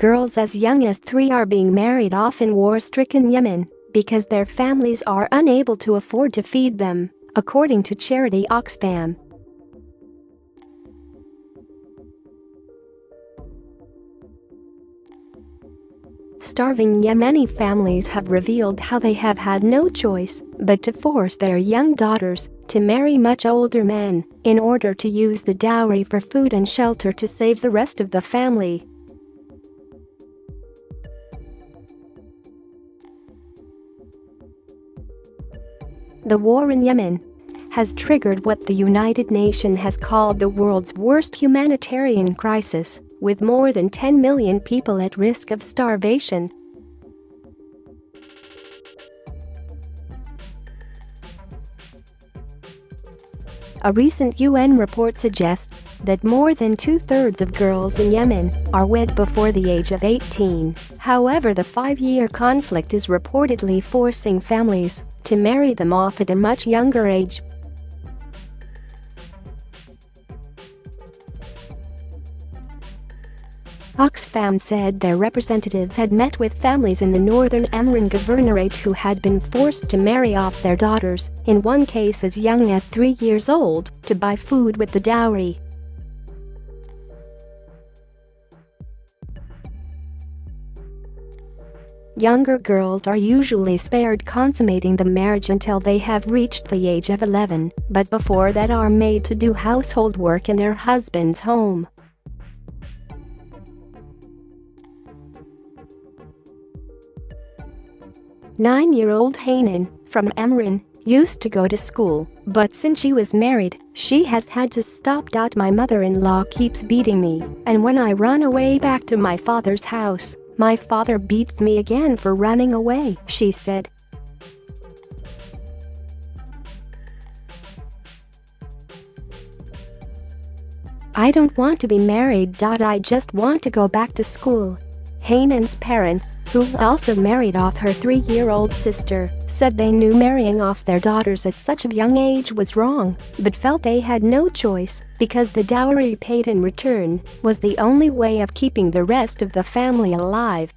Girls as young as 3 are being married off in war-stricken Yemen because their families are unable to afford to feed them, according to charity Oxfam. Starving Yemeni families have revealed how they have had no choice but to force their young daughters to marry much older men in order to use the dowry for food and shelter to save the rest of the family. The war in Yemen has triggered what the United Nations has called the world's worst humanitarian crisis, with more than 10 million people at risk of starvation. A recent UN report suggests that more than 2/3 of girls in Yemen are wed before the age of 18. However, the 5-year conflict is reportedly forcing families to marry them off at a much younger age. Oxfam said their representatives had met with families in the northern Amran governorate who had been forced to marry off their daughters, in one case as young as 3 years old, to buy food with the dowry. Younger girls are usually spared consummating the marriage until they have reached the age of 11, but before that are made to do household work in their husband's home. Nine-year-old Hanan, from Amran, used to go to school, but since she was married, she has had to stop. My mother-in-law keeps beating me, and when I run away back to my father's house, my father beats me again for running away, she said. I don't want to be married. I just want to go back to school. Hanan's parents, who also married off her 3-year-old sister, said they knew marrying off their daughters at such a young age was wrong, but felt they had no choice because the dowry paid in return was the only way of keeping the rest of the family alive.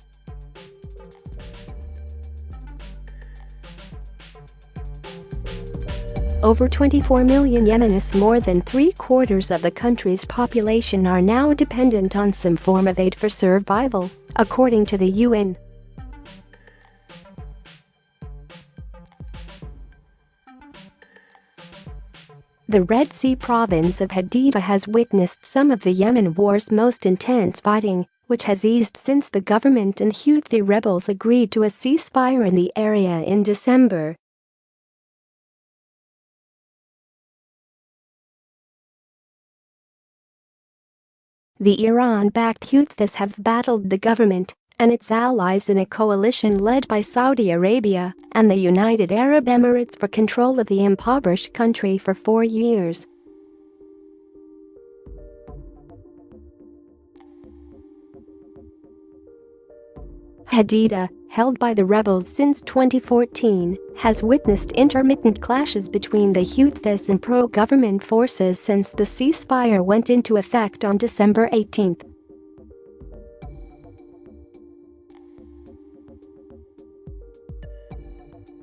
Over 24 million Yemenis, more than 3/4 of the country's population, are now dependent on some form of aid for survival, according to the UN. The Red Sea province of Haditha has witnessed some of the Yemen war's most intense fighting, which has eased since the government and Houthi rebels agreed to a ceasefire in the area in December. The Iran-backed Houthis have battled the government and its allies in a coalition led by Saudi Arabia and the United Arab Emirates for control of the impoverished country for 4 years. Haditha, held by the rebels since 2014, has witnessed intermittent clashes between the Houthis and pro-government forces since the ceasefire went into effect on December 18.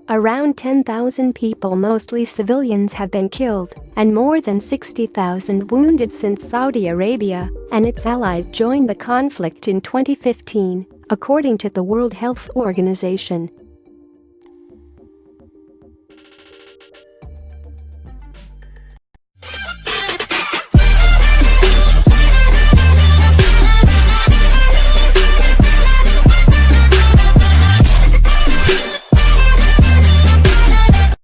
Around 10,000 people, mostly civilians, have been killed and more than 60,000 wounded since Saudi Arabia and its allies joined the conflict in 2015, according to the World Health Organization.